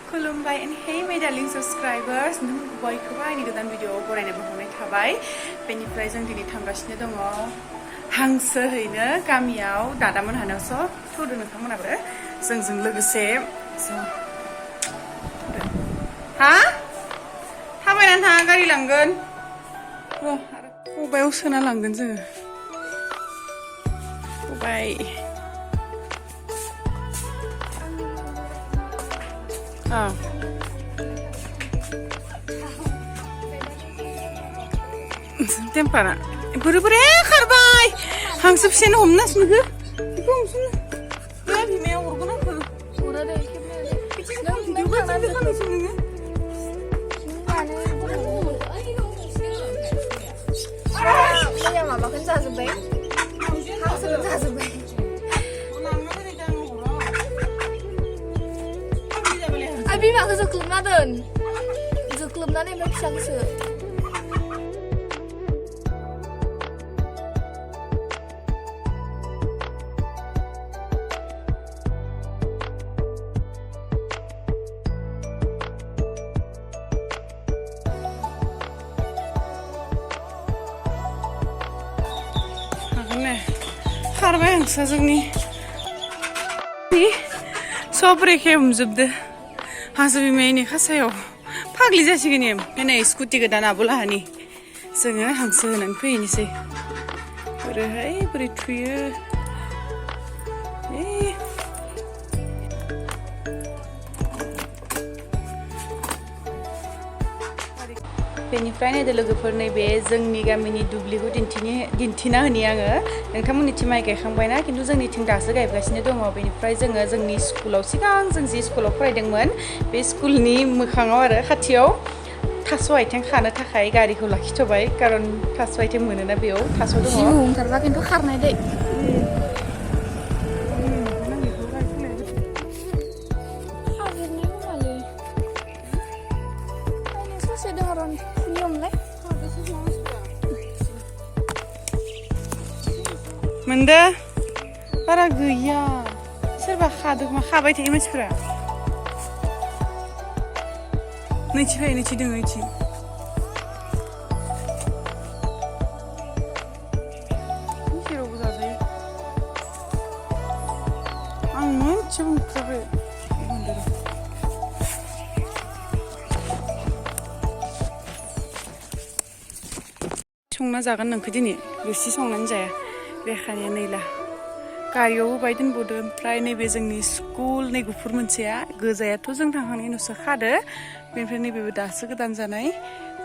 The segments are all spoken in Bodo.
Kulumbai and hey my darling subscribers नों बयखौबो आंनि गोदान भिडिअ बरायनाय बावहरनाय थाबाय बेनिफ्राय जों दिनै थांगासिनो दङ हांसो हैनो गामियाव दादामोन हानावसो थुदो नोंथांमोनाबो जोंजों लोगोसे हा थाबायनानै थाङा गारि लांगोन खबायाव सोना लांगोन जोङो खबाय Tempara. Buru-buru karbai. Hangsep seni omnas mıgı? Yıkıyor musun? Ya bilmeye vurgun akı. Orada ekibine. Küçük bir video batırdı kanısın mıgı? Bây giờ mà bà khấn ra rồi bé. Hangsep ra rồi bé. Abi mak zıklımladın. Zıklımdan emek şakısı. Karma yang sazıgni. Sobreke umzubdu. Hansı bilmeyini kasayav. Pagli जासिगोन एम स्कुटि गोदान आबुलाहानि जोङो हांसो होनानै फैनोसै बोरैहाय बोरै थुयो बेनिफ्राय नायदो लोगोफोर नैबे जोंनि गामिनि दुब्लिखौ दिन्थिना होनि आङो नोंथांमोननिथिं माइ गायखांबायना खिन्थु जोंनिथिं दासो गायगासिनो दङ बेनिफ्राय जोङो जोंनि स्कुलाव सिगां जों जि स्कुलाव फरायदोंमोन बे स्कुलनि मोखाङाव आरो खाथियाव थास' आथिं खानो थाखाय गारिखौ लाखिथ'बाय खारन थास' आथिं मोनोना बेयाव थास' दङ जिउ ओंखारबा खिन्थु खारनाय दै मोनदो बारा गैया सोरबा खादों मा खाबाय थायो मानसिफोरा नैथि फै नैथि दङ नैथि जेरावबो जाजायो आं मोनसेबो नुथाराखै संना जागोन नोंखौ दिनै रोसि संनानै जाया बेखायनो नैला गारियावबो बाय दोनबोदो ओमफ्राय नैबे जोंनि स्कुल नै गुफुर मोनसेया गोजायाथ' जों थांखांनायनि उनावसो खादो बेनिफ्राय नैबेबो दासो गोदान जानाय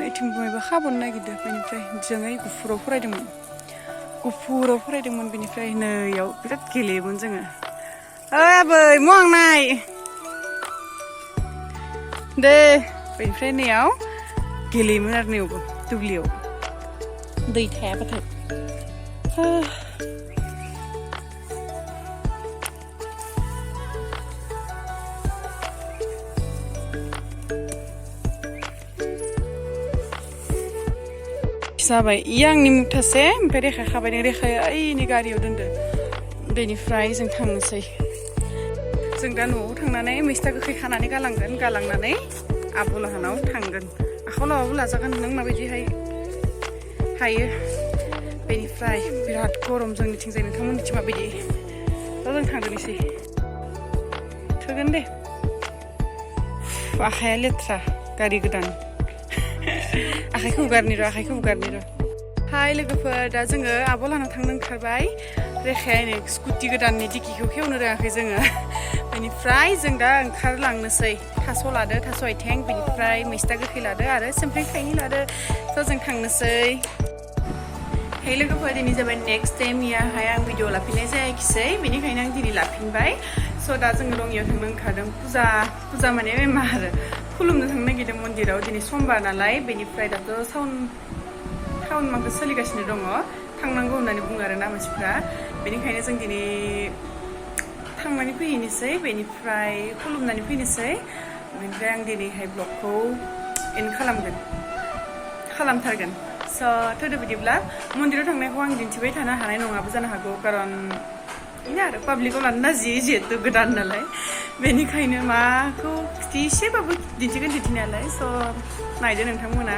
नैथिंबो मायबा खाबावनो नागिरदो बेनिफ्राय जोङो गुफुराव फरायदोंमोन बेनिफ्राय नैयाव बिराद गेलेयोमोन जोङो आबै मवांनाय दे बेनिफ्राय नैयाव गेलेयोमोन आरो नैयावबो दुब्लियाव दै थायाबाथाय जाबाय इयो आंनि मुथासे ओमफ्राय रेखा खाबाय रेखाया ओइनि गारियाव दोनदो बेनिफ्राय जों थांनोसै जों दा न'आव थांनानै मैस्था गोखै खानानै गालांनानै आबुलाहानाव थांगोन आखायाव लाबाबो लाजागोन नों माबायदिहाय हायो बेनिफ्राय बिराद गरम जोंनिथिंजाय नोंथांमोननिथिं माबायदि दा जों थांगोनसै थोगोन दे आखाया लेथ्रा गारि गोदान आखाइखौ हुगारनि र' हाय लोगोफोर दा जोङो आब'लाहानाव थांनो ओंखारबाय रेखाया स्कुटि गोदाननि डिकिखौ खेवनो रोङाखै जोङो बेनिफ्राय जों दा ओंखारलांनोसै थास' लादो थास' आथिं बेनिफ्राय मैस्था गोखै लादो आरो सोमफ्राम थाइनै लादो थ' जों थांनोसै hey लोगोफोर दिनै जाबाय नेक्स्ट टाइम याहाय आं भिडिअ लाफिननाय जायाखिसै बेनिखायनो आं दिनै लाफिनबाय स' दा जोङो रङियाव थांनो ओंखारदों फुजा माने मा आरो खुलुमनो थांनो नागिरदों मन्दिराव दिनै समबार नालाय बेनिफ्राय दाथ' टाउन माखौ सोलिगासिनो दङ थांनांगौ होननानै बुङो आरोना मानसिफ्रा बेनिखायनो जों दिनै थांनानै फैनोसै बेनिफ्राय खुलुमनानै फैनोसै बेनिफ्राय आं दिनैहाय ब्लगखौ एन्ड खालामथारगोन थोदो बिदिब्ला मन्दिराव थांनायखौ आं दिन्थिबाय थानो हानाय नङाबो जानो हागौ खारन ini ada publik orang nasi je tu gedan nalai, benikainya mah aku quality एसेबाबो दिन्थिगोन दिन्थिनायालाय स' नायदो नोंथांमोना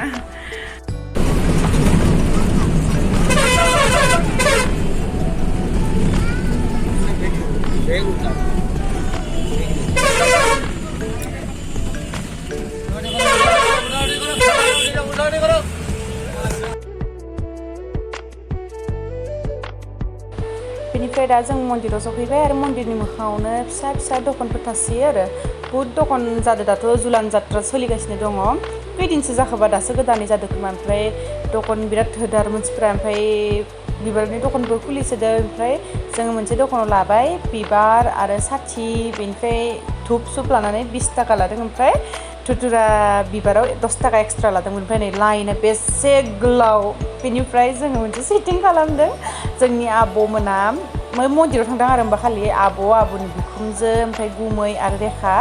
बेनिफ्राय दा जों मन्दिराव सफैबाय आरो मन्दिरनि मोखाङावनो फिसा फिसा दखानफोर थासैयो आरो बुहुद दखान जादों दाथ' जुलान जात्रा सोलिगासिनो दङ खैदिनसो जाखोबा दासो गोदानै जादों खोमा ओमफ्राय दखान बिराद होदो आरो मानसिफ्रा ओमफ्राय बिबारनि दखानबो खुलिसोदों ओमफ्राय जोङो मोनसे दखानाव लाबाय बिबार आरो साथि बेनिफ्राय धुप सुप लानानै 20 थाखा लादों ओमफ्राय धुतुरा बिबाराव 10 थाखा एक्सट्रा लादोंमोन ओमफ्राय नै लाइना बेसे गोलाव बेनिफ्राय जोङो मोनसे सेटिं खालामदों जोंनि आब'मोना मन्दिराव थांदों आरो होमबा खालि आब'नि बिखुनजो ओमफ्राय गुमै आरो रेखा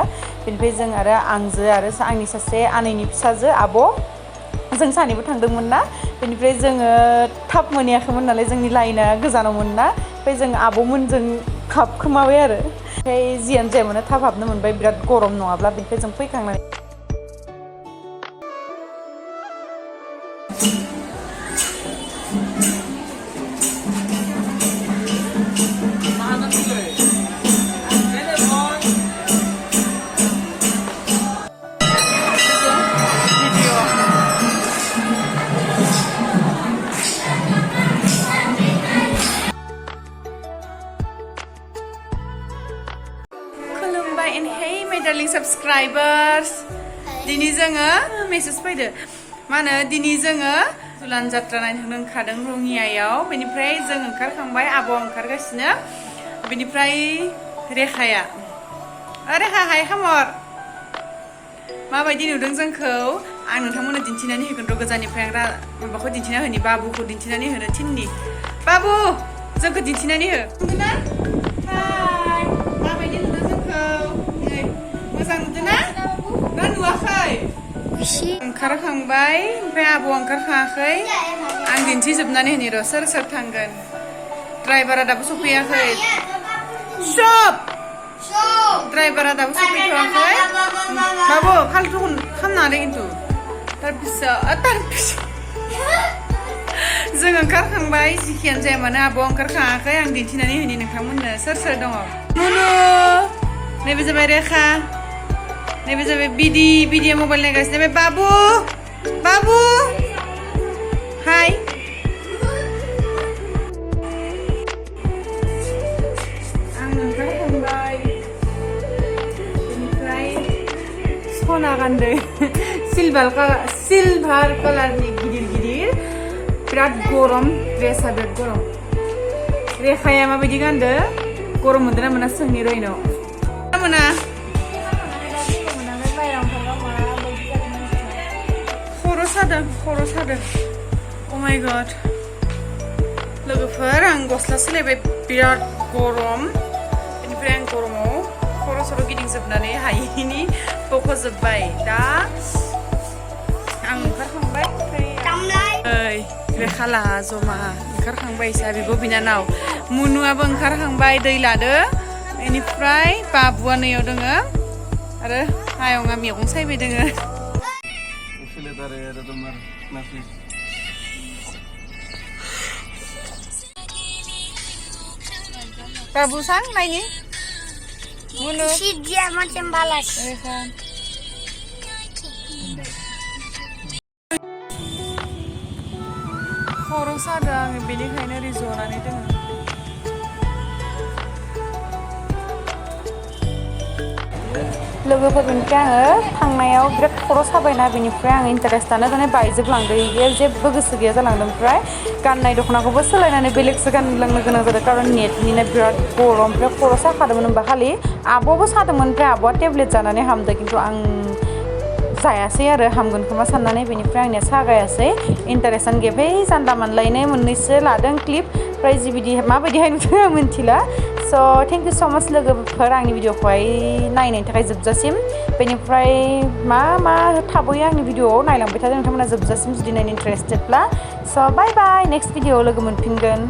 बेनिफ्राय जों आरो आंजो आरो आंनि सासे आनैनि फिसाजो आब' जों सानैबो थांदोंमोन ना बेनिफ्राय जोङो थाब मोनहैयाखैमोन नालाय जोंनि लाइना गोजानावमोन ना ओमफ्राय जों आब'मोनजों हाबखोमाबाय आरो ओमफ्राय जियानो जायामानो थाब हाबनो मोनबाय बिराद गरम नङाब्ला बेनिफ्राय जों फैखांनानै and hey my darling subscribers दिनै जोङो मेसेज फैदो मा होनो दिनै जोङो जुलान जात्रा नायनो ओंखारदों रङियायाव बेनिफ्राय जों ओंखारखांबाय आब' ओंखारगासिनो बेनिफ्राय रेखाया रेखा हाय खामर माबायदि नुदों जोंखौ आं नोंथांमोननो दिन्थिनानै होगोन र' गोजाननिफ्राय आं माबाखौ दिन्थिना होनि बाबुखौ दिन्थिनानै होनो थिननि बाबु जोंखौ दिन्थिनानै हो माबायदि नुदों जोंखौ मोजां नुदों ना नुवाखै ओंखारखांबाय ओमफ्राय आब' ओंखारखाङाखै आं दिन्थिजोबनानै होनि र' सोर सोर थांगोन ड्राइभारा दाबो सफैयाखै ड्राइभारा दाबो सफैथ'वाखै बाबु फाल्थु खालामनाङा खिन्थु तारपिছত जों ओंखारखांबाय जिखियानो जाया मानो आब' ओंखारखाङाखै आं दिन्थिनानै होनि नोंथांमोननो सोर सोर दङ मुनु नैबे जाबाय रेखा नैबे जाबाय बिदिया मबाइल नायगासिनो बे बाबु हाय आं ओंखारखांबाय बेनिफ्राय सना गानदों सिलभार कालारनि गिदिर बिराद गरम ड्रेसा बिराद गरम रेखाया माबायदि गानदो गरम मोनदों ना मोना सोंनि रयनो मोना खर' सादों oh my god लोगोफोर आं गस्ला सोलायबाय बिराद गरम बेनिफ्राय आं गरमाव खर' गिदिंजोबनानै हायैनि बख'जोब्बाय दा आं ओंखारखांबाय ओमफ्राय रेखाला जमा ओंखारखांबाय सा बिब' बिनानाव मुनुआबो ओंखारखांबाय दै लादो बेनिफ्राय बाबुआ नैयाव दोङो आरो आयंआ मैगं सायबाय दोङो babu sang naini mulu si dia macam balas खर' सादों बेनिखायनो रिज'नानै दोङो लोगोफोरनिफ्राय आङो थांनायाव बिराद खर' साबायना बेनिफ्राय आं इन्टारेस्टानो जानाय बायजोबलांदों बेयो जेबो गोसो गैया जालांदों ओमफ्राय गाननाय दख'नाखौबो सोलायनानै बेलेगसो गानलांनो गोनां जादों कारन नेटनिनो बिराद गरम ओमफ्राय खर' साखादोंमोन होनबा खालि आब'बो सादोंमोन ओमफ्राय आब'आ टेब्लेट जानानै हामदों खिन्थु आं जायासै आरो हामगोन खोमा साननानै बेनिफ्राय आंनिया सागायासै इन्टारेस्टानो गैयाखै जानला मानलायनो मोननैसो लादों क्लिप ओमफ्राय जिबिदि माबायदिहाय नुदों आं मिन्थिला स' थेंक इउ स' माच लोगोफोर आंनि भिडिअखौहाय नायनायनि थाखाय जोबजासिम बेनिफ्राय मा थाबोयो आंनि भिडिअआव नायलांबाय थादों नोंथांमोना जोबजासिम जुदि नायनो इन्टारेस्टेडब्ला स' बाय बाय नेक्स्ट भिडिअआव लोगो मोनफिनगोन